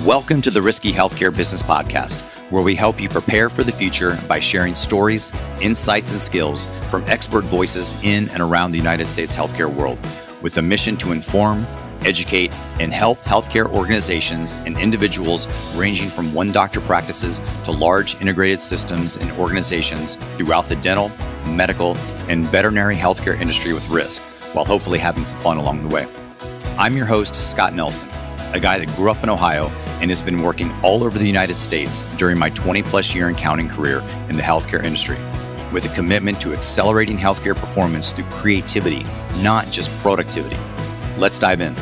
Welcome to the Risky Healthcare Business Podcast, where we help you prepare for the future by sharing stories, insights, and skills from expert voices in and around the United States healthcare world, with a mission to inform, educate, and help healthcare organizations and individuals ranging from one doctor practices to large integrated systems and organizations throughout the dental, medical, and veterinary healthcare industry with risk, while hopefully having some fun along the way. I'm your host, Scott Nelson, a guy that grew up in Ohio and has been working all over the United States during my 20-plus year and counting career in the healthcare industry, with a commitment to accelerating healthcare performance through creativity, not just productivity. Let's dive in.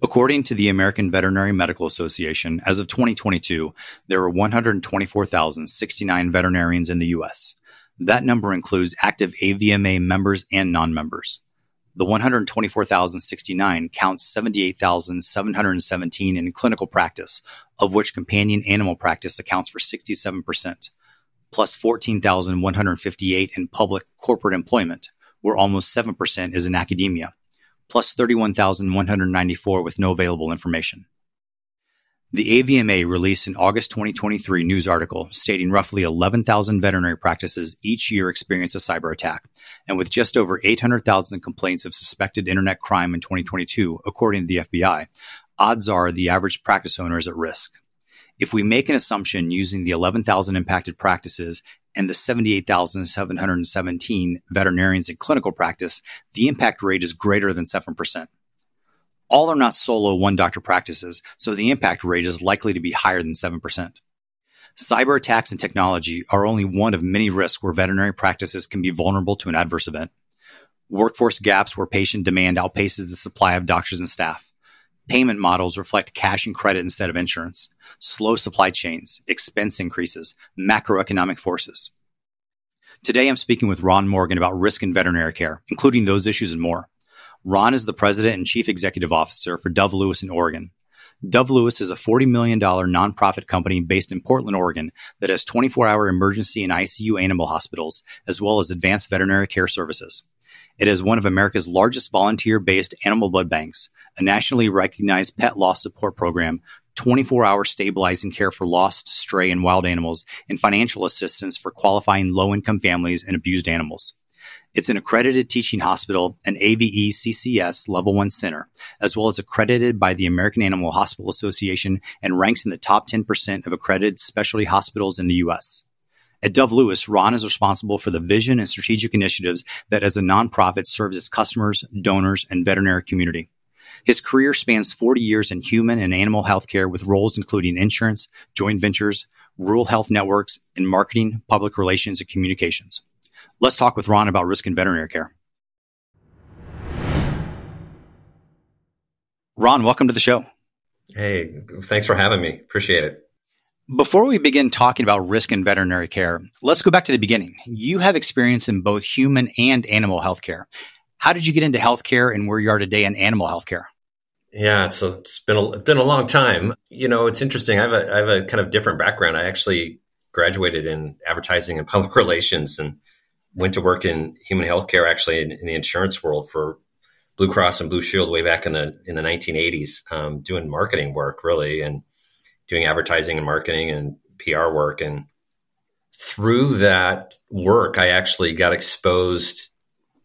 According to the American Veterinary Medical Association, as of 2022, there were 124,069 veterinarians in the U.S. That number includes active AVMA members and non-members. The 124,069 counts 78,717 in clinical practice, of which companion animal practice accounts for 67%, plus 14,158 in public corporate employment, where almost 7% is in academia, plus 31,194 with no available information. The AVMA released an August 2023 news article stating roughly 11,000 veterinary practices each year experience a cyber attack, and with just over 800,000 complaints of suspected internet crime in 2022, according to the FBI, odds are the average practice owner is at risk. If we make an assumption using the 11,000 impacted practices and the 78,717 veterinarians in clinical practice, the impact rate is greater than 7%. All are not solo one-doctor practices, so the impact rate is likely to be higher than 7%. Cyber attacks and technology are only one of many risks where veterinary practices can be vulnerable to an adverse event. Workforce gaps where patient demand outpaces the supply of doctors and staff. Payment models reflect cash and credit instead of insurance. Slow supply chains, expense increases, macroeconomic forces. Today, I'm speaking with Ron Morgan about risk in veterinary care, including those issues and more. Ron is the president and chief executive officer for DoveLewis in Oregon. DoveLewis is a $40 million nonprofit company based in Portland, Oregon that has 24-hour emergency and ICU animal hospitals, as well as advanced veterinary care services. It is one of America's largest volunteer-based animal blood banks, a nationally recognized pet loss support program, 24-hour stabilizing care for lost, stray, and wild animals, and financial assistance for qualifying low-income families and abused animals. It's an accredited teaching hospital, an AVE CCS Level 1 center, as well as accredited by the American Animal Hospital Association and ranks in the top 10% of accredited specialty hospitals in the U.S. At DoveLewis, Ron is responsible for the vision and strategic initiatives that as a nonprofit serves its customers, donors, and veterinary community. His career spans 40 years in human and animal healthcare with roles including insurance, joint ventures, rural health networks, and marketing, public relations, and communications. Let's talk with Ron about risk in veterinary care. Ron, welcome to the show. Hey, thanks for having me. Appreciate it. Before we begin talking about risk in veterinary care, let's go back to the beginning. You have experience in both human and animal healthcare. How did you get into healthcare and where you are today in animal healthcare? Yeah, it's been a long time. You know, it's interesting. I have a kind of different background. I actually graduated in advertising and public relations and went to work in human healthcare, actually in the insurance world for Blue Cross and Blue Shield way back in the 1980s, doing marketing work really, and doing advertising and marketing and PR work. And through that work, I actually got exposed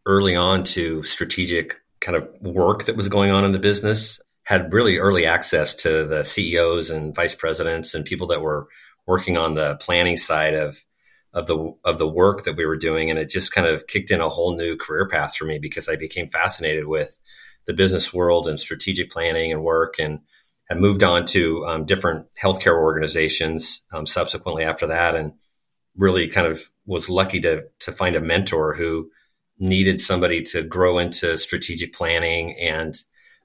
early on to strategic kind of work that was going on in the business, had really early access to the CEOs and vice presidents and people that were working on the planning side of the work that we were doing. And it just kind of kicked in a whole new career path for me because I became fascinated with the business world and strategic planning and work, and have moved on to different healthcare organizations subsequently after that, and really kind of was lucky to find a mentor who needed somebody to grow into strategic planning and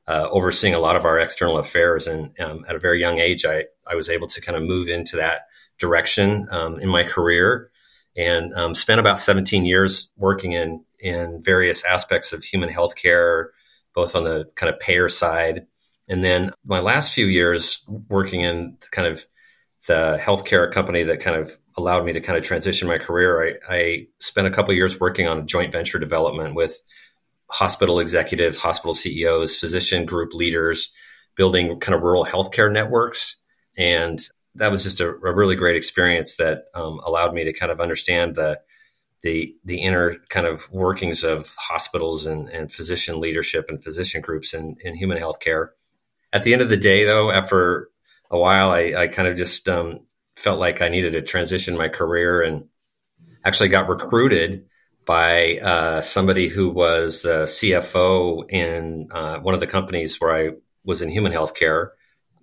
overseeing a lot of our external affairs. And at a very young age, I was able to kind of move into that direction in my career, and spent about 17 years working in various aspects of human healthcare, both on the kind of payer side. And then my last few years working in kind of the healthcare company that kind of allowed me to kind of transition my career, I spent a couple of years working on a joint venture development with hospital executives, hospital CEOs, physician group leaders, building kind of rural healthcare networks. And that was just a really great experience that allowed me to kind of understand the inner kind of workings of hospitals and physician leadership and physician groups in human healthcare. At the end of the day, though, after a while, I kind of just felt like I needed to transition my career, and actually got recruited by somebody who was a CFO in one of the companies where I was in human healthcare,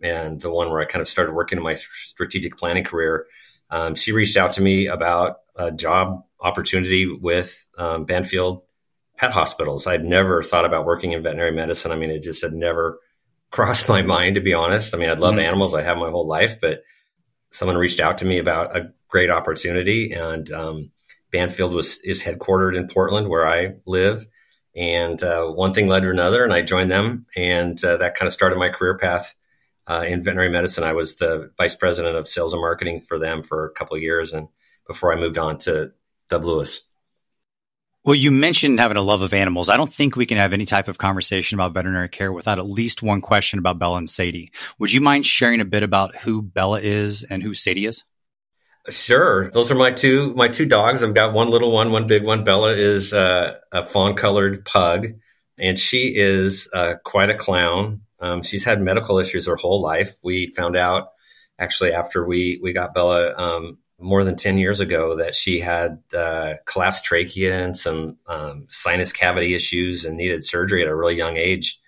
and the one where I kind of started working in my strategic planning career. She reached out to me about a job opportunity with Banfield Pet Hospitals. I'd never thought about working in veterinary medicine. I mean, it just had never crossed my mind, to be honest. I mean, I love animals. I have my whole life, but someone reached out to me about a great opportunity, and Banfield is headquartered in Portland, where I live. And one thing led to another, and I joined them, and that kind of started my career path in veterinary medicine. I was the vice president of sales and marketing for them for a couple of years, and before I moved on to DoveLewis. Well, you mentioned having a love of animals. I don't think we can have any type of conversation about veterinary care without at least one question about Bella and Sadie. Would you mind sharing a bit about who Bella is and who Sadie is? Sure. Those are my two dogs. I've got one little one big one. Bella is a fawn-colored pug, and she is quite a clown. She's had medical issues her whole life. We found out actually after we got Bella more than 10 years ago that she had collapsed trachea and some sinus cavity issues and needed surgery at a really young age,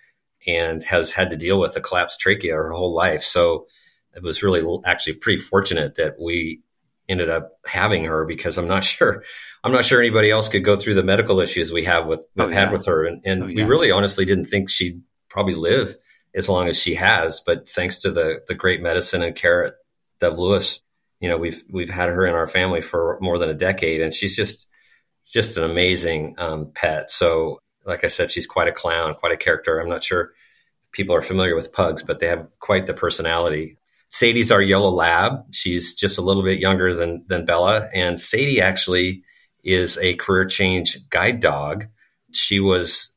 and has had to deal with a collapsed trachea her whole life. So it was really actually pretty fortunate that we ended up having her, because I'm not sure anybody else could go through the medical issues we've had with her. And we really honestly didn't think she'd probably live as long as she has, but thanks to the great medicine and care at DoveLewis, we've had her in our family for more than a decade, and she's just an amazing pet. So like I said, she's quite a clown, quite a character. I'm not sure people are familiar with pugs, but they have quite the personality. Sadie's our yellow lab. She's just a little bit younger than Bella. And Sadie actually is a career change guide dog. She was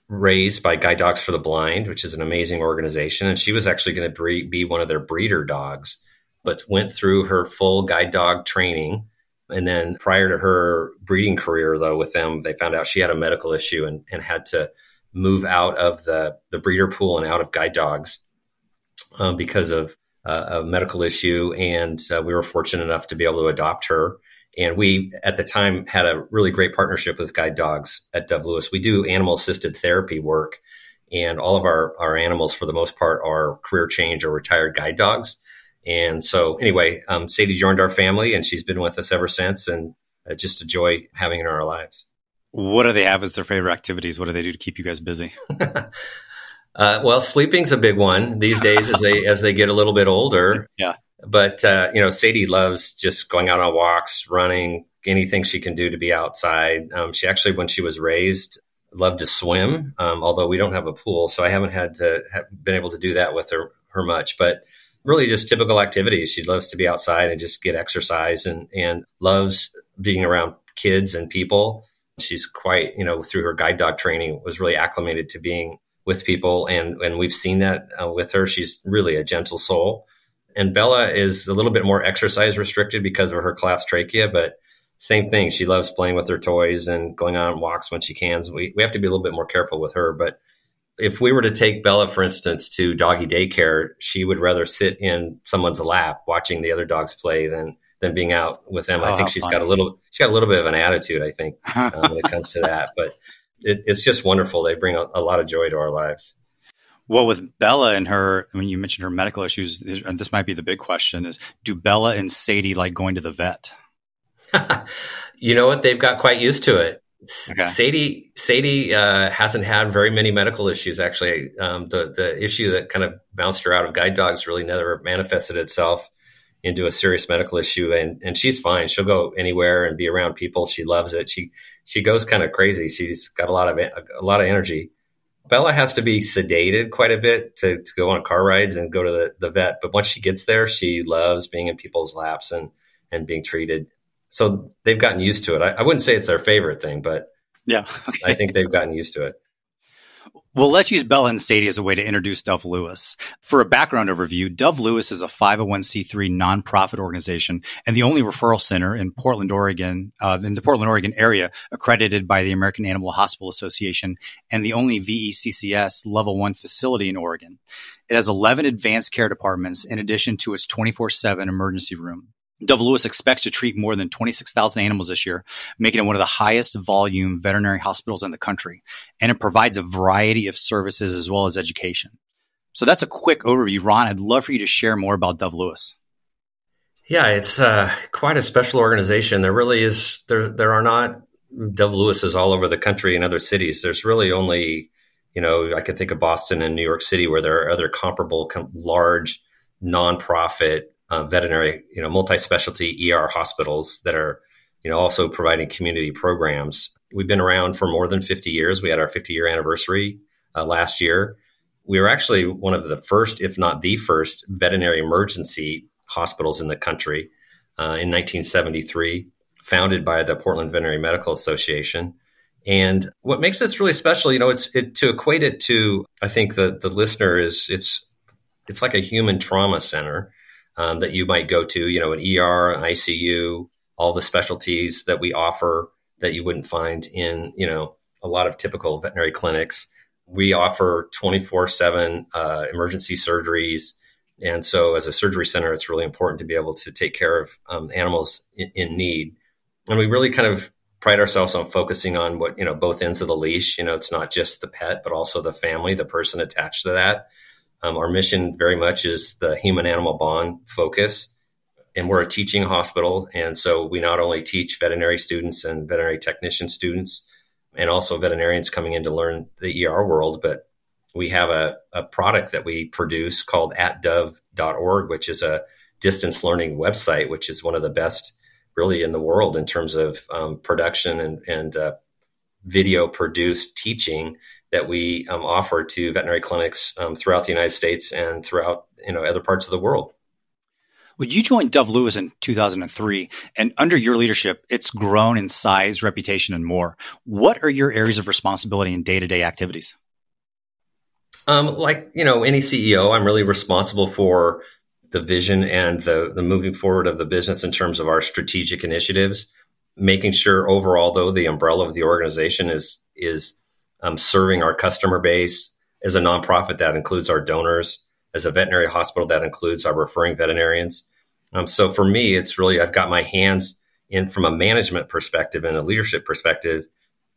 raised by Guide Dogs for the Blind, which is an amazing organization. And she was actually going to be one of their breeder dogs, but went through her full guide dog training. And then prior to her breeding career, though, with them, they found out she had a medical issue and had to move out of the breeder pool and out of guide dogs because of a medical issue. And we were fortunate enough to be able to adopt her. And we, at the time, had a really great partnership with guide dogs at DoveLewis. We do animal-assisted therapy work, and all of our animals, for the most part, are career change or retired guide dogs. And so anyway, Sadie joined our family, and she's been with us ever since, and just a joy having her in our lives. What do they have as their favorite activities? What do they do to keep you guys busy? Well, sleeping's a big one these days as they get a little bit older. Yeah. But, Sadie loves just going out on walks, running, anything she can do to be outside. She actually, when she was raised, loved to swim, although we don't have a pool. So I haven't been able to do that with her much. But really just typical activities. She loves to be outside and just get exercise, and loves being around kids and people. She's quite, through her guide dog training, was really acclimated to being with people. And we've seen that with her. She's really a gentle soul. And Bella is a little bit more exercise restricted because of her collapsed trachea, but same thing. She loves playing with her toys and going on walks when she can. So we have to be a little bit more careful with her. But if we were to take Bella, for instance, to doggy daycare, she would rather sit in someone's lap watching the other dogs play than being out with them. I think she's got a little bit of an attitude, I think, when it comes to that. But it's just wonderful. They bring a lot of joy to our lives. Well, with Bella and her, when you mentioned her medical issues, and this might be the big question, is do Bella and Sadie like going to the vet? You know what? They've got quite used to it. Okay. Sadie hasn't had very many medical issues, actually. The issue that kind of bounced her out of guide dogs really never manifested itself into a serious medical issue. And she's fine. She'll go anywhere and be around people. She loves it. She goes kind of crazy. She's got a lot of energy. Bella has to be sedated quite a bit to go on car rides and go to the vet. But once she gets there, she loves being in people's laps and being treated. So they've gotten used to it. I wouldn't say it's their favorite thing, but yeah, okay. I think they've gotten used to it. Well, let's use Bella and Sadie as a way to introduce DoveLewis. For a background overview, DoveLewis is a 501c3 nonprofit organization and the only referral center in Portland, Oregon, in the Portland, Oregon area, accredited by the American Animal Hospital Association and the only VECCS Level 1 facility in Oregon. It has 11 advanced care departments in addition to its 24/7 emergency room. DoveLewis expects to treat more than 26,000 animals this year, making it one of the highest volume veterinary hospitals in the country. And it provides a variety of services as well as education. So that's a quick overview. Ron, I'd love for you to share more about DoveLewis. Yeah, it's quite a special organization. There really is, there are not DoveLewis's all over the country and other cities. There's really only, I could think of Boston and New York City where there are other comparable large nonprofit veterinary, multi-specialty ER hospitals that are, also providing community programs. We've been around for more than 50 years. We had our 50-year anniversary last year. We were actually one of the first, if not the first, veterinary emergency hospitals in the country in 1973, founded by the Portland Veterinary Medical Association. And what makes this really special, to equate it to, I think the listener is, it's like a human trauma center. That you might go to, an ER, an ICU, all the specialties that we offer that you wouldn't find in, a lot of typical veterinary clinics. We offer 24/7 emergency surgeries. And so as a surgery center, it's really important to be able to take care of animals in need. And we really kind of pride ourselves on focusing on what, both ends of the leash. It's not just the pet, but also the family, the person attached to that. Our mission very much is the human-animal bond focus, and we're a teaching hospital. And so we not only teach veterinary students and veterinary technician students and also veterinarians coming in to learn the ER world, but we have a product that we produce called @dove.org, which is a distance learning website, which is one of the best really in the world in terms of production and video produced teaching that we offer to veterinary clinics throughout the United States and throughout other parts of the world. Well, you joined DoveLewis in 2003, and under your leadership, it's grown in size, reputation, and more. What are your areas of responsibility in day-to-day activities? Like any CEO, I'm really responsible for the vision and the moving forward of the business in terms of our strategic initiatives, making sure overall, though, the umbrella of the organization is serving our customer base. As a nonprofit, that includes our donors. As a veterinary hospital, that includes our referring veterinarians. So for me, it's really, I've got my hands in from a management perspective and a leadership perspective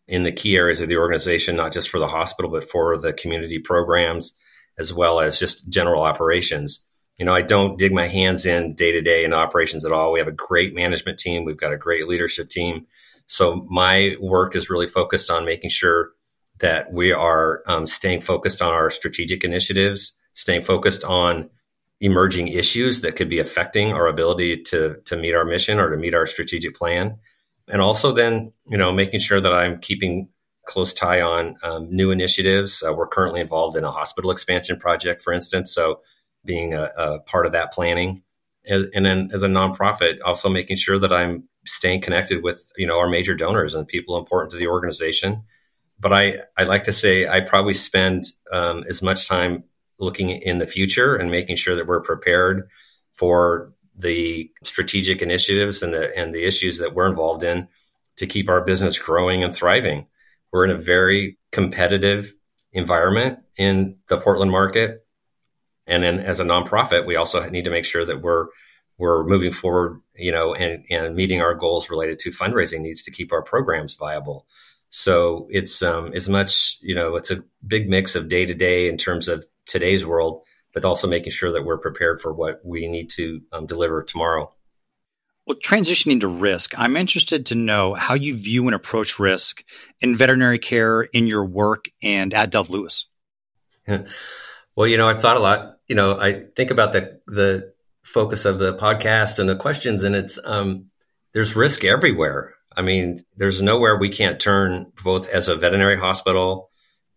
in the key areas of the organization, not just for the hospital, but for the community programs, as well as just general operations. I don't dig my hands in day to day in operations at all. We have a great management team. We've got a great leadership team. So my work is really focused on making sure that we are staying focused on our strategic initiatives, staying focused on emerging issues that could be affecting our ability to meet our mission or to meet our strategic plan. And also then, making sure that I'm keeping close tie on new initiatives. We're currently involved in a hospital expansion project, for instance. So being a part of that planning. And then as a nonprofit, also making sure that I'm staying connected with, our major donors and people important to the organization. But I like to say I probably spend as much time looking in the future and making sure that we're prepared for the strategic initiatives and the issues that we're involved in to keep our business growing and thriving. We're in a very competitive environment in the Portland market. And then as a nonprofit, we also need to make sure that we're moving forward, and meeting our goals related to fundraising needs to keep our programs viable. So it's as much, it's a big mix of day to day in terms of today's world, but also making sure that we're prepared for what we need to deliver tomorrow. Well, transitioning to risk, I'm interested to know how you view and approach risk in veterinary care, in your work, and at DoveLewis. Well, I've thought a lot. I think about the focus of the podcast and the questions, and it's there's risk everywhere. I mean, there's nowhere we can't turn, both as a veterinary hospital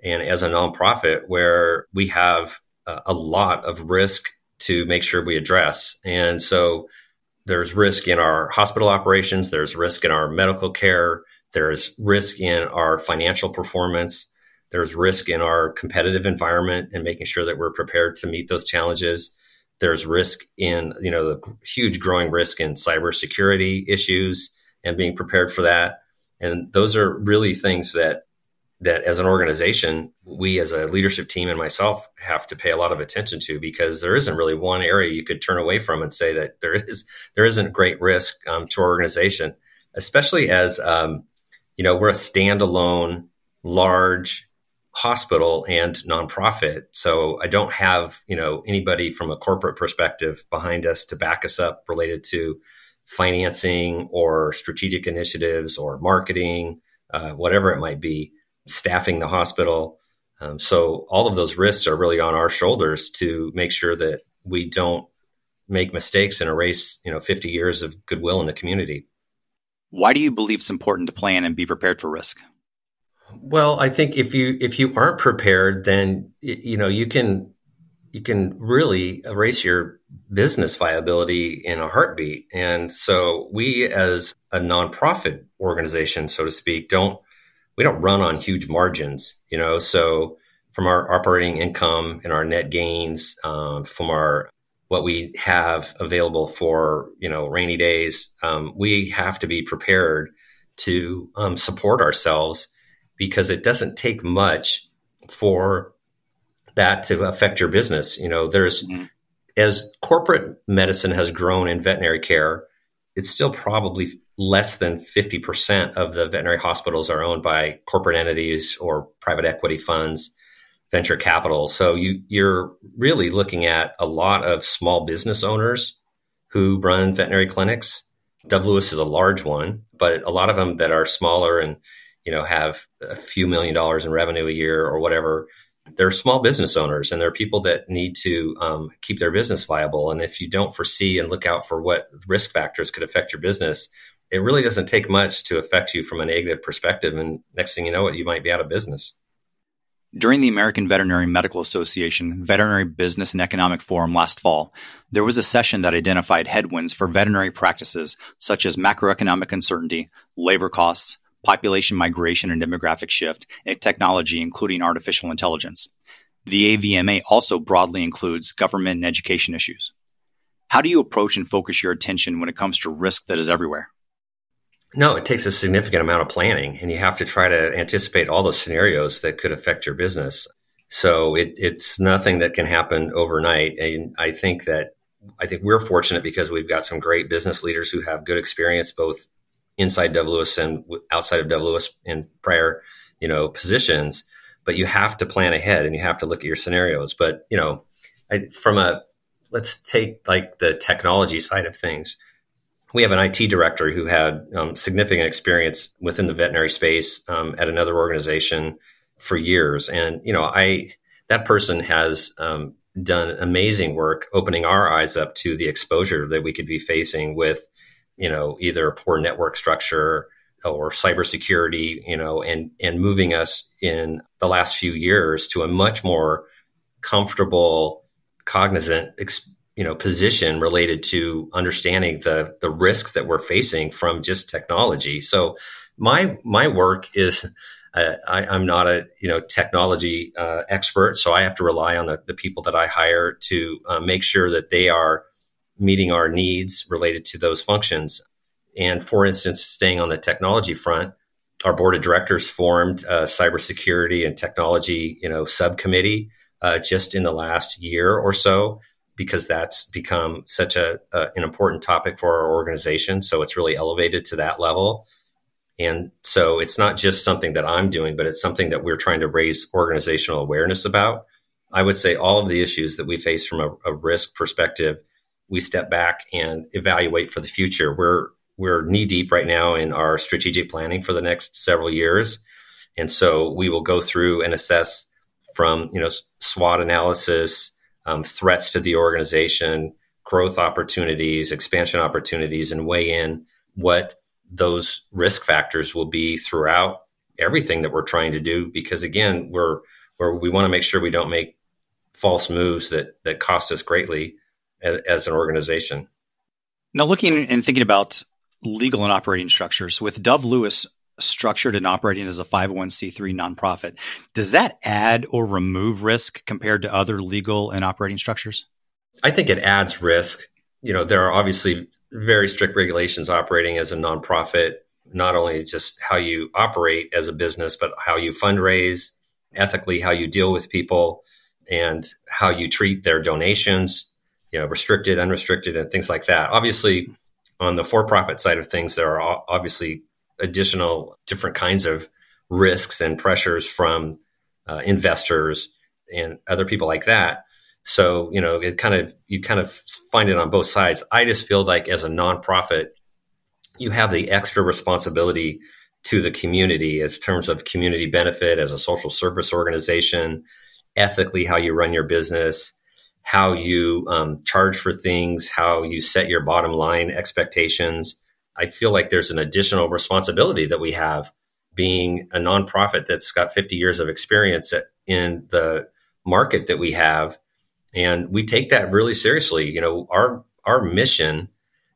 and as a nonprofit, where we have a lot of risk to make sure we address. And so there's risk in our hospital operations. There's risk in our medical care. There's risk in our financial performance. There's risk in our competitive environment and making sure that we're prepared to meet those challenges. There's risk in, the huge growing risk in cybersecurity issues and being prepared for that. And those are really things that as an organization, we as a leadership team and myself have to pay a lot of attention to, because there isn't really one area you could turn away from and say that there isn't great risk to our organization, especially as, we're a standalone, large hospital and nonprofit. So I don't have, anybody from a corporate perspective behind us to back us up related to financing or strategic initiatives or marketing, whatever it might be, staffing the hospital. So all of those risks are really on our shoulders to make sure that we don't make mistakes and erase, 50 years of goodwill in the community. Why do you believe it's important to plan and be prepared for risk? Well, I think if you aren't prepared, then you can really erase your business viability in a heartbeat. And so we, as a nonprofit organization, so to speak, we don't run on huge margins. So from our operating income and our net gains, from our what we have available for rainy days, we have to be prepared to support ourselves, because it doesn't take much for that to affect your business. As corporate medicine has grown in veterinary care, it's still probably less than 50% of the veterinary hospitals are owned by corporate entities or private equity funds, venture capital. So you're really looking at a lot of small business owners who run veterinary clinics. DoveLewis is a large one, but a lot of them that are smaller and have a few $1 million in revenue a year or whatever, they're small business owners, and they're people that need to keep their business viable. And if you don't foresee and look out for what risk factors could affect your business, it really doesn't take much to affect you from a negative perspective. And next thing you know, you might be out of business. During the American Veterinary Medical Association Veterinary Business and Economic Forum last fall, there was a session that identified headwinds for veterinary practices, such as macroeconomic uncertainty, labor costs, population migration and demographic shift, and technology, including artificial intelligence. The AVMA also broadly includes government and education issues. How do you approach and focus your attention when it comes to risk that is everywhere? No, it takes a significant amount of planning, and you have to try to anticipate all those scenarios that could affect your business. So it's nothing that can happen overnight. And I think we're fortunate because we've got some great business leaders who have good experience both inside DoveLewis and outside of DoveLewis in prior, positions. But you have to plan ahead and you have to look at your scenarios. But, let's take like the technology side of things. We have an IT director who had significant experience within the veterinary space at another organization for years. And, that person has done amazing work opening our eyes up to the exposure that we could be facing with, either a poor network structure or cybersecurity, and moving us in the last few years to a much more comfortable, cognizant, position related to understanding the risk that we're facing from just technology. So my work is, I'm not a technology expert, so I have to rely on the people that I hire to make sure that they are meeting our needs related to those functions. And for instance, staying on the technology front, our board of directors formed a cybersecurity and technology, subcommittee just in the last year or so, because that's become such an important topic for our organization. So it's really elevated to that level. And so it's not just something that I'm doing, but it's something that we're trying to raise organizational awareness about. I would say all of the issues that we face from a risk perspective, we step back and evaluate for the future. We're knee deep right now in our strategic planning for the next several years. And so we will go through and assess from, SWOT analysis, threats to the organization, growth opportunities, expansion opportunities, and weigh in what those risk factors will be throughout everything that we're trying to do. Because again, we want to make sure we don't make false moves that cost us greatly as an organization. Now, looking and thinking about legal and operating structures, with DoveLewis structured and operating as a 501c3 nonprofit, does that add or remove risk compared to other legal and operating structures? I think it adds risk. There are obviously very strict regulations operating as a nonprofit, not only just how you operate as a business, but how you fundraise, ethically, how you deal with people, and how you treat their donations, restricted, unrestricted, and things like that. Obviously, on the for-profit side of things, there are obviously additional different kinds of risks and pressures from investors and other people like that. So, you kind of find it on both sides. I just feel like as a nonprofit, you have the extra responsibility to the community as terms of community benefit as a social service organization, ethically how you run your business, how you charge for things, how you set your bottom line expectations. I feel like there's an additional responsibility that we have being a nonprofit that's got 50 years of experience in the market that we have. And we take that really seriously. Our mission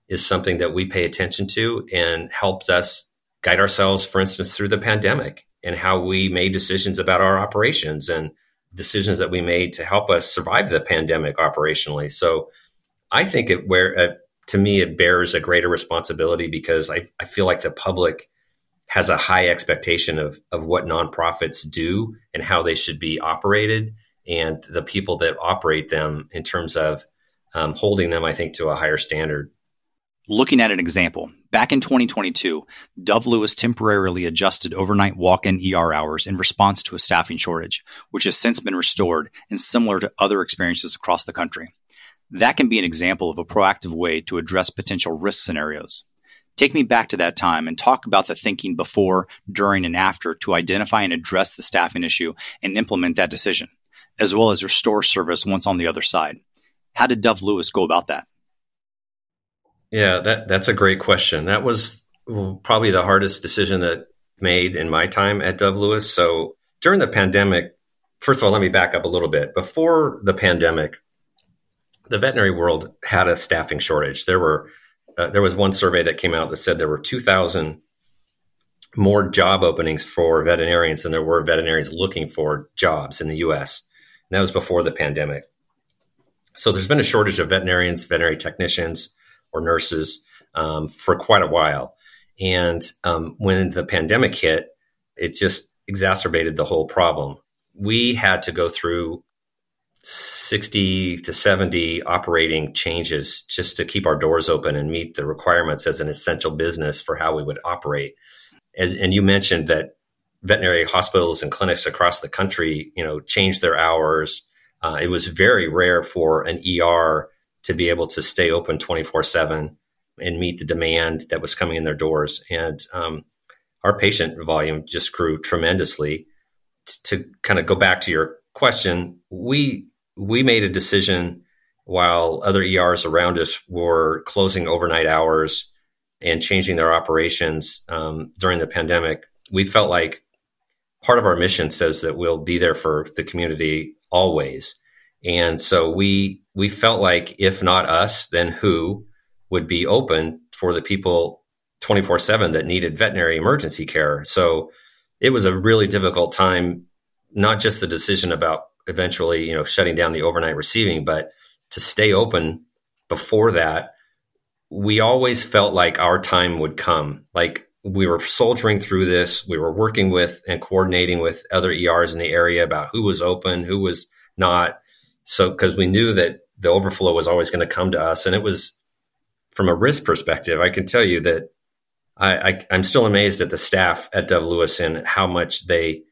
is something that we pay attention to and helped us guide ourselves, for instance, through the pandemic and how we made decisions about our operations and decisions that we made to help us survive the pandemic operationally. So I think to me, it bears a greater responsibility because I feel like the public has a high expectation of what nonprofits do and how they should be operated, and the people that operate them in terms of holding them, I think, to a higher standard. Looking at an example, back in 2022, DoveLewis temporarily adjusted overnight walk-in ER hours in response to a staffing shortage, which has since been restored and similar to other experiences across the country. That can be an example of a proactive way to address potential risk scenarios. Take me back to that time and talk about the thinking before, during, and after to identify and address the staffing issue and implement that decision, as well as restore service once on the other side. How did DoveLewis go about that? Yeah, that's a great question. That was probably the hardest decision that made in my time at DoveLewis. So during the pandemic, first of all, let me back up a little bit. Before the pandemic, the veterinary world had a staffing shortage. There was one survey that came out that said there were 2,000 more job openings for veterinarians than there were veterinarians looking for jobs in the U.S. And that was before the pandemic. So there's been a shortage of veterinarians, veterinary technicians, or nurses for quite a while. And when the pandemic hit, it just exacerbated the whole problem. We had to go through 60 to 70 operating changes just to keep our doors open and meet the requirements as an essential business for how we would operate. And you mentioned that veterinary hospitals and clinics across the country, changed their hours. It was very rare for an ER to be able to stay open 24/7 and meet the demand that was coming in their doors. And our patient volume just grew tremendously. To kind of go back to your question, we made a decision while other ERs around us were closing overnight hours and changing their operations during the pandemic. We felt like part of our mission says that we'll be there for the community always. And so we felt like if not us, then who would be open for the people 24/7 that needed veterinary emergency care. So it was a really difficult time, not just the decision about eventually, shutting down the overnight receiving, but to stay open before that. We always felt like our time would come. Like we were soldiering through this. We were working with and coordinating with other ERs in the area about who was open, who was not. So, because we knew that the overflow was always going to come to us. And it was, from a risk perspective, I can tell you that I'm still amazed at the staff at DoveLewis and how much they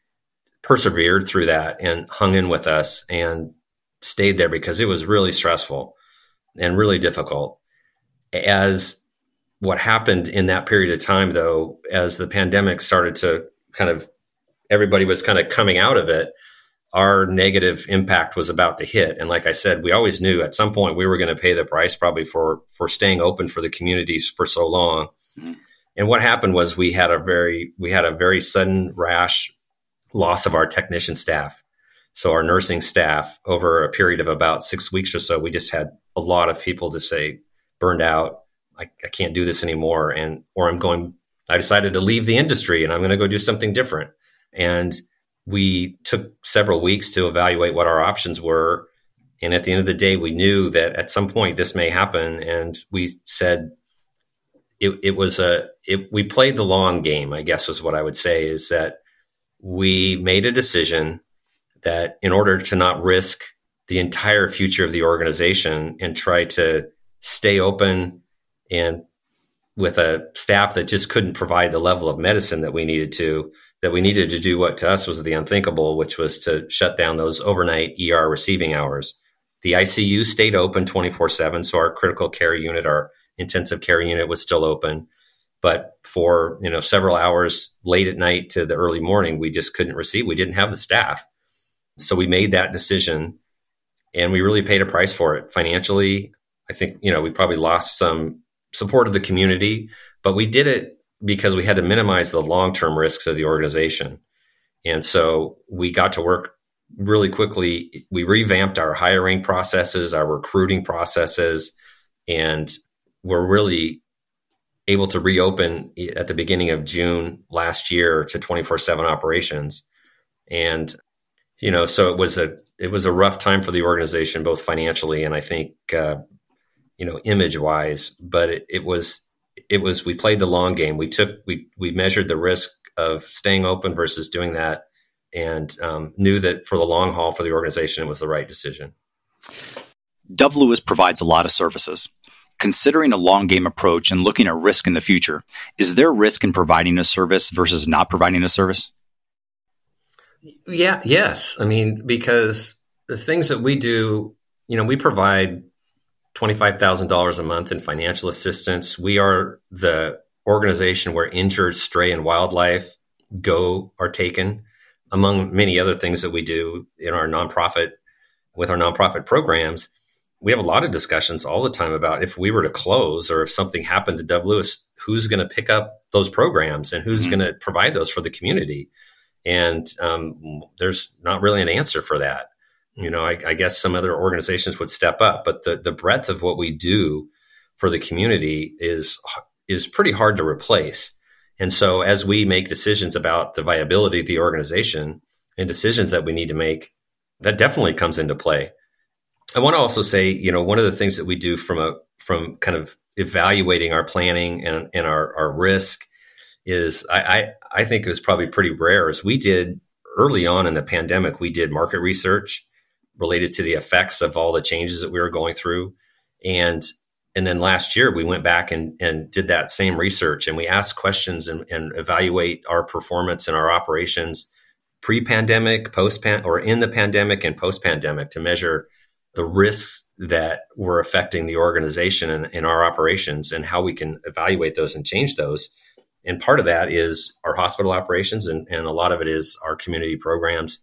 persevered through that and hung in with us and stayed there because it was really stressful and really difficult. As what happened in that period of time, though, as the pandemic started to everybody was kind of coming out of it, our negative impact was about to hit. And like I said, we always knew at some point we were going to pay the price probably for staying open for the communities for so long. Mm-hmm. And what happened was we had a very sudden rash loss of our technician staff. So our nursing staff, over a period of about 6 weeks or so, we just had a lot of people to say, burned out, I can't do this anymore. Or I'm I decided to leave the industry and I'm going to go do something different. And we took several weeks to evaluate what our options were. And at the end of the day, we knew that at some point this may happen. And we said we played the long game, I guess is what I would say, is that we made a decision that in order to not risk the entire future of the organization and try to stay open and with a staff that just couldn't provide the level of medicine that we needed to do what to us was the unthinkable, which was to shut down those overnight ER receiving hours. The ICU stayed open 24/7. So our critical care unit, our intensive care unit was still open. But for, several hours late at night to the early morning, we just couldn't receive. We didn't have the staff. So we made that decision and we really paid a price for it financially. I think, we probably lost some support of the community, but we did it because we had to minimize the long-term risks of the organization. And so we got to work really quickly. We revamped our hiring processes, our recruiting processes, and we're really able to reopen at the beginning of June last year to 24/7 operations. And, so it was a rough time for the organization, both financially and I think, image wise, but we played the long game. We measured the risk of staying open versus doing that and knew that for the long haul for the organization, it was the right decision. DoveLewis provides a lot of services. Considering a long game approach and looking at risk in the future, is there risk in providing a service versus not providing a service? Yeah, yes. I mean, because the things that we do, we provide $25,000 a month in financial assistance. We are the organization where injured stray and wildlife are taken, among many other things that we do in our nonprofit, with our nonprofit programs. We have a lot of discussions all the time about if we were to close or if something happened to DoveLewis, who's going to pick up those programs and who's going to provide those for the community. And there's not really an answer for that. I guess some other organizations would step up, but the breadth of what we do for the community is pretty hard to replace. And so as we make decisions about the viability of the organization and decisions that we need to make, that definitely comes into play. I want to also say, one of the things that we do from kind of evaluating our planning and our risk is I think it was probably pretty rare is we did early on in the pandemic, we did market research related to the effects of all the changes that we were going through. And then last year we went back and did that same research and we asked questions and evaluate our performance and our operations pre-pandemic, or in the pandemic and post-pandemic to measure the risks that were affecting the organization and our operations and how we can evaluate those and change those. And part of that is our hospital operations and a lot of it is our community programs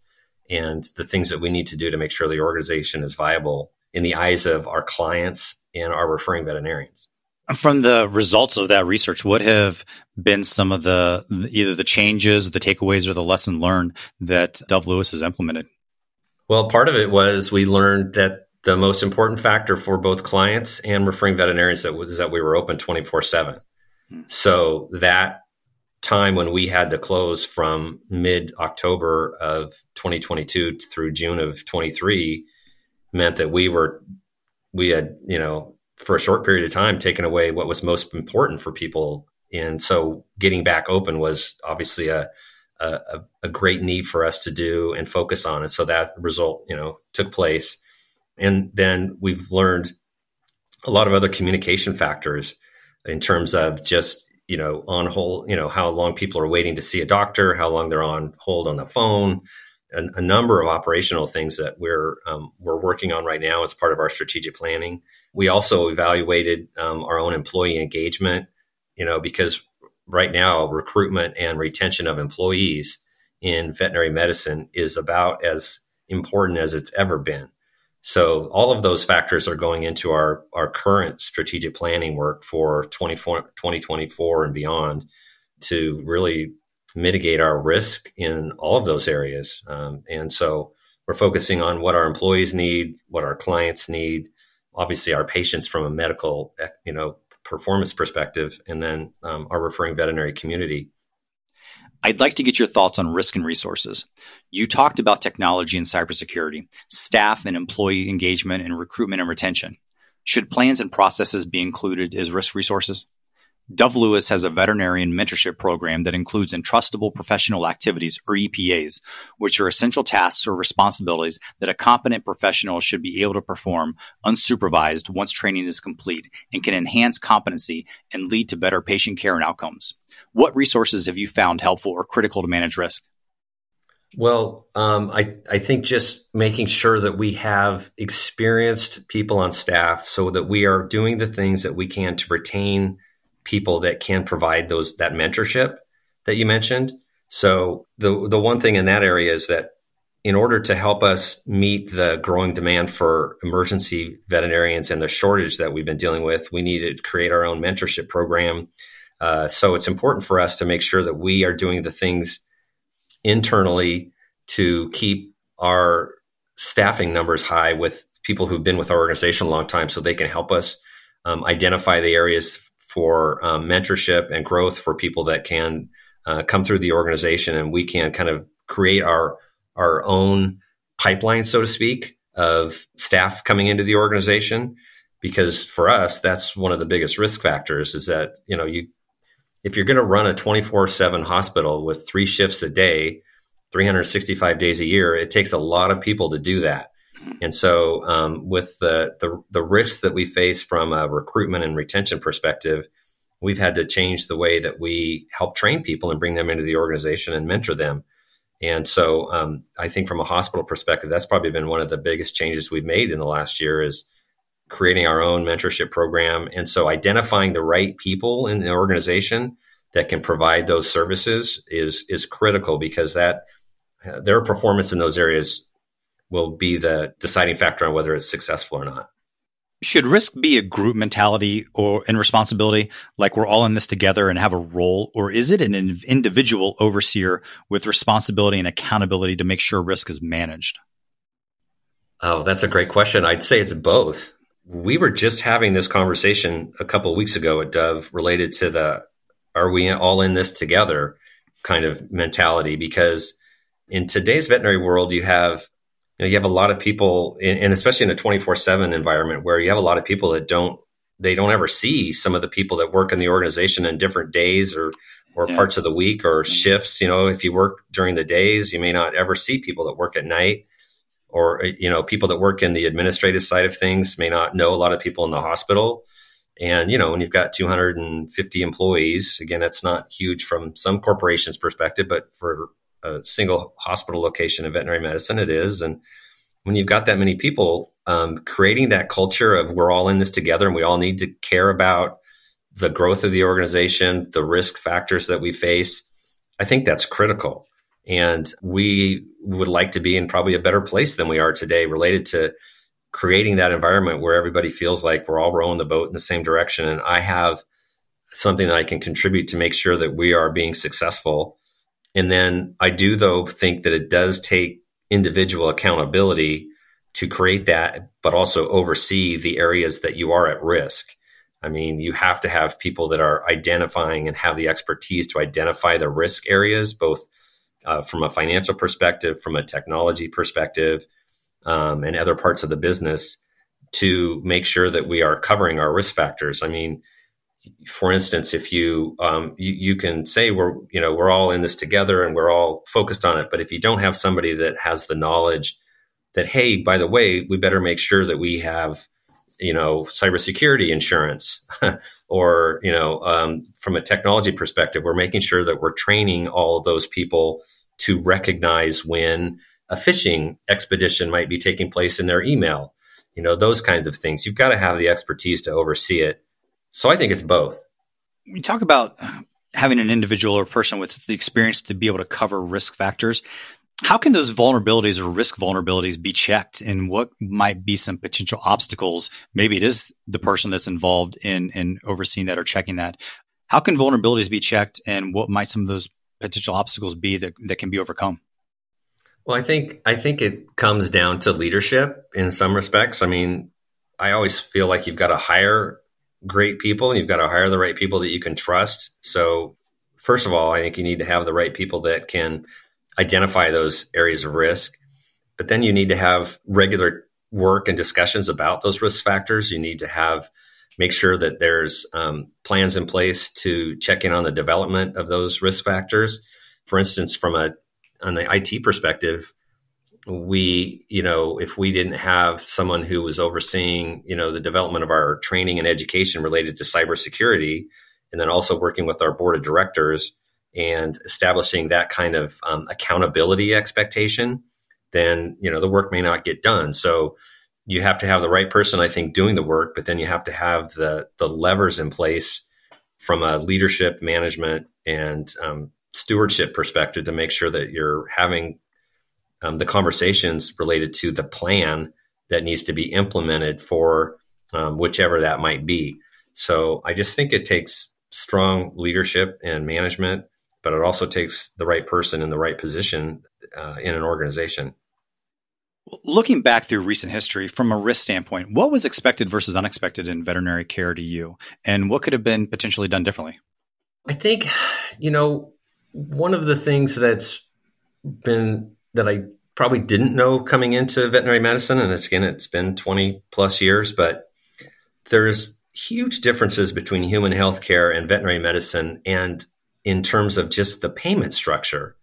and the things that we need to do to make sure the organization is viable in the eyes of our clients and our referring veterinarians. From the results of that research, what have been some of either the changes, the takeaways, or the lesson learned that DoveLewis has implemented? Well, part of it was we learned that the most important factor for both clients and referring veterinarians was that we were open 24/7. So that time when we had to close from mid-October of 2022 through June of 23 meant that we had, for a short period of time, taken away what was most important for people. And so getting back open was obviously a great need for us to do and focus on. And so that result, took place. And then we've learned a lot of other communication factors in terms of just, on hold, how long people are waiting to see a doctor, how long they're on hold on the phone, a number of operational things that we're working on right now as part of our strategic planning. We also evaluated our own employee engagement, because right now recruitment and retention of employees in veterinary medicine is about as important as it's ever been. So all of those factors are going into our current strategic planning work for 2024 and beyond to really mitigate our risk in all of those areas. And so we're focusing on what our employees need, what our clients need, obviously our patients from a medical, performance perspective, and then our referring veterinary community. I'd like to get your thoughts on risk and resources. You talked about technology and cybersecurity, staff and employee engagement, and recruitment and retention. Should plans and processes be included as risk resources? DoveLewis has a veterinarian mentorship program that includes entrustable professional activities, or EPAs, which are essential tasks or responsibilities that a competent professional should be able to perform unsupervised once training is complete and can enhance competency and lead to better patient care and outcomes. What resources have you found helpful or critical to manage risk? Well, I think just making sure that we have experienced people on staff so that we are doing the things that we can to retain people that can provide that mentorship that you mentioned. So the one thing in that area is that in order to help us meet the growing demand for emergency veterinarians and the shortage that we've been dealing with, we needed to create our own mentorship program. So it's important for us to make sure that we are doing the things internally to keep our staffing numbers high with people who've been with our organization a long time so they can help us identify the areas for mentorship and growth for people that can come through the organization, and we can kind of create our own pipeline, so to speak, of staff coming into the organization. Because for us, that's one of the biggest risk factors is that, if you're going to run a 24/7 hospital with 3 shifts a day, 365 days a year, it takes a lot of people to do that. And so with the risks that we face from a recruitment and retention perspective, we've had to change the way that we help train people and bring them into the organization and mentor them. And so I think from a hospital perspective, that's probably been one of the biggest changes we've made in the last year is creating our own mentorship program. And so identifying the right people in the organization that can provide those services is critical, because their performance in those areas will be the deciding factor on whether it's successful or not. Should risk be a group mentality or in responsibility, like we're all in this together and have a role, or is it an individual overseer with responsibility and accountability to make sure risk is managed? Oh, that's a great question. I'd say it's both. We were just having this conversation a couple of weeks ago at Dove related to are we all in this together kind of mentality, because in today's veterinary world, you have a lot of people, and especially in a 24/7 environment where you have a lot of people that don't ever see some of the people that work in the organization in different days or parts of the week or shifts. If you work during the days, you may not ever see people that work at night, or, people that work in the administrative side of things may not know a lot of people in the hospital. And, when you've got 250 employees, again, that's not huge from some corporations' perspective, but for a single hospital location in veterinary medicine, it is. And when you've got that many people, creating that culture of we're all in this together and we all need to care about the growth of the organization, the risk factors that we face, I think that's critical. And we would like to be in probably a better place than we are today related to creating that environment where everybody feels like we're all rowing the boat in the same direction. And I have something that I can contribute to make sure that we are being successful. And then I do, though, think that it does take individual accountability to create that, but also oversee the areas that you are at risk. I mean, you have to have people that are identifying and have the expertise to identify the risk areas, both from a financial perspective, from a technology perspective, and other parts of the business, to make sure that we are covering our risk factors. I mean, for instance, if you can say we're all in this together and we're all focused on it, but if you don't have somebody that has the knowledge that, hey, by the way, we better make sure that we have cybersecurity insurance, or from a technology perspective, we're making sure that we're training all of those people to recognize when a phishing expedition might be taking place in their email, those kinds of things. You've got to have the expertise to oversee it. So I think it's both. We talk about having an individual or person with the experience to be able to cover risk factors. How can those vulnerabilities or risk vulnerabilities be checked, and what might be some potential obstacles? Maybe it is the person that's involved in overseeing that or checking that. How can vulnerabilities be checked, and what might some of those potential obstacles be that can be overcome? Well, I think it comes down to leadership in some respects. I mean, I always feel like you've got to hire great people. You've got to hire the right people that you can trust. So first of all, I think you need to have the right people that can identify those areas of risk. But then you need to have regular work and discussions about those risk factors. You need to make sure that there's plans in place to check in on the development of those risk factors. For instance, on the IT perspective, if we didn't have someone who was overseeing, the development of our training and education related to cybersecurity, and then also working with our board of directors and establishing that kind of accountability expectation, then, the work may not get done. So you have to have the right person, I think, doing the work, but then you have to have the levers in place from a leadership, management, and stewardship perspective to make sure that you're having the conversations related to the plan that needs to be implemented for whichever that might be. So I just think it takes strong leadership and management, but it also takes the right person in the right position in an organization. Looking back through recent history from a risk standpoint, what was expected versus unexpected in veterinary care to you, and what could have been potentially done differently? I think, one of the things that I probably didn't know coming into veterinary medicine, and again, it's been 20 plus years, but there's huge differences between human healthcare and veterinary medicine, and in terms of just the payment structure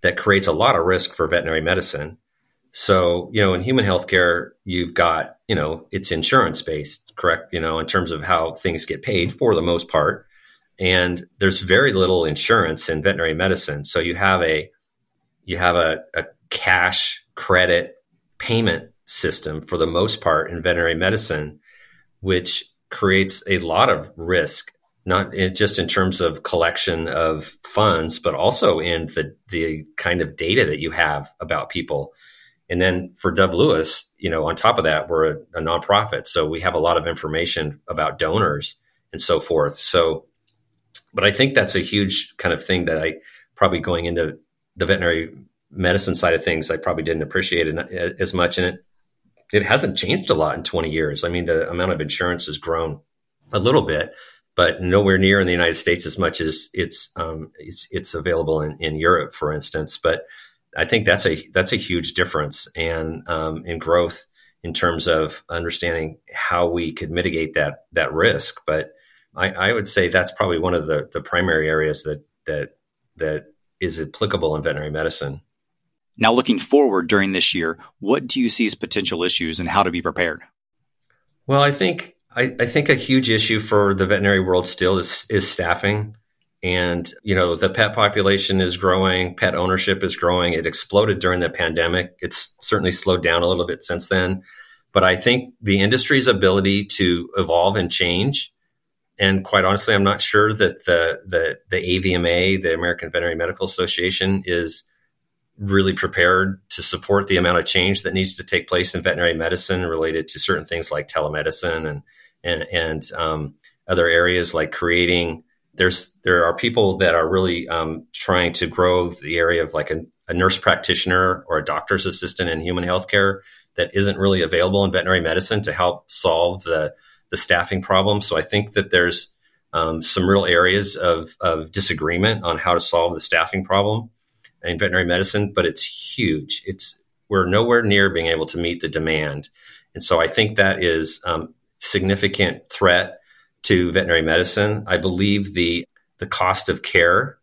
that creates a lot of risk for veterinary medicine. So, in human healthcare, you've got, it's insurance based, correct? In terms of how things get paid for the most part. And there's very little insurance in veterinary medicine. So you have a cash credit payment system for the most part in veterinary medicine, which creates a lot of risk, not just in terms of collection of funds, but also in the kind of data that you have about people. And then for DoveLewis, on top of that, we're a nonprofit. So we have a lot of information about donors and so forth. So, but I think that's a huge kind of thing that I probably going into the veterinary medicine side of things, I probably didn't appreciate it as much. And it hasn't changed a lot in 20 years. I mean, the amount of insurance has grown a little bit, but nowhere near in the United States as much as it's available in Europe, for instance. But I think that's a huge difference and in growth in terms of understanding how we could mitigate that risk. But I would say that's probably one of the primary areas that is applicable in veterinary medicine. Now, looking forward during this year, what do you see as potential issues and how to be prepared? Well, I think a huge issue for the veterinary world still is staffing. And, the pet population is growing, pet ownership is growing. It exploded during the pandemic. It's certainly slowed down a little bit since then. But I think the industry's ability to evolve and change, and quite honestly, I'm not sure that the AVMA, the American Veterinary Medical Association, is really prepared to support the amount of change that needs to take place in veterinary medicine related to certain things like telemedicine and other areas like creating. There are people that are really trying to grow the area of like a nurse practitioner or a doctor's assistant in human healthcare that isn't really available in veterinary medicine to help solve the staffing problem. So I think that there's some real areas of disagreement on how to solve the staffing problem in veterinary medicine, but it's huge. We're nowhere near being able to meet the demand. And so I think that is significant threat to veterinary medicine. I believe the cost of care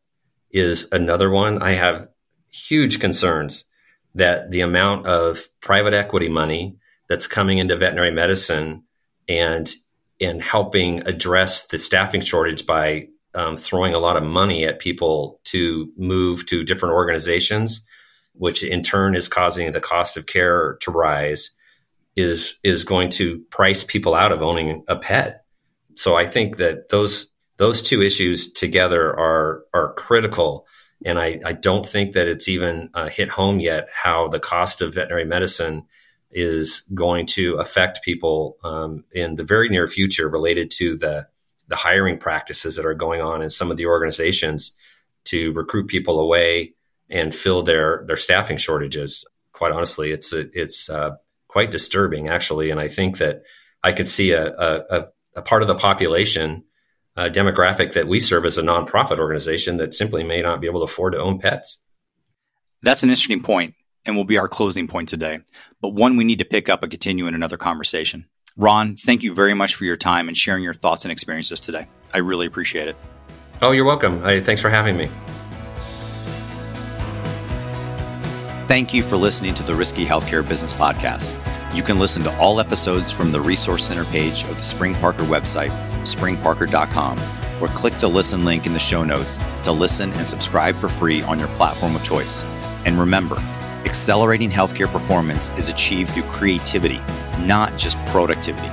is another one. I have huge concerns that the amount of private equity money that's coming into veterinary medicine and helping address the staffing shortage by throwing a lot of money at people to move to different organizations, which in turn is causing the cost of care to rise, is going to price people out of owning a pet. So I think that those two issues together are critical. And I don't think that it's even hit home yet how the cost of veterinary medicine is going to affect people in the very near future related to the hiring practices that are going on in some of the organizations to recruit people away and fill their staffing shortages. Quite honestly, it's quite disturbing, actually. And I think that I could see a a part of the population demographic that we serve as a nonprofit organization that simply may not be able to afford to own pets. That's an interesting point and will be our closing point today, but one we need to pick up and continue in another conversation. Ron, thank you very much for your time and sharing your thoughts and experiences today. I really appreciate it. Oh, you're welcome. Thanks for having me. Thank you for listening to the Risky Healthcare Business Podcast. You can listen to all episodes from the Resource Center page of the SpringParker website, springparker.com, or click the listen link in the show notes to listen and subscribe for free on your platform of choice. And remember, accelerating healthcare performance is achieved through creativity, not just productivity.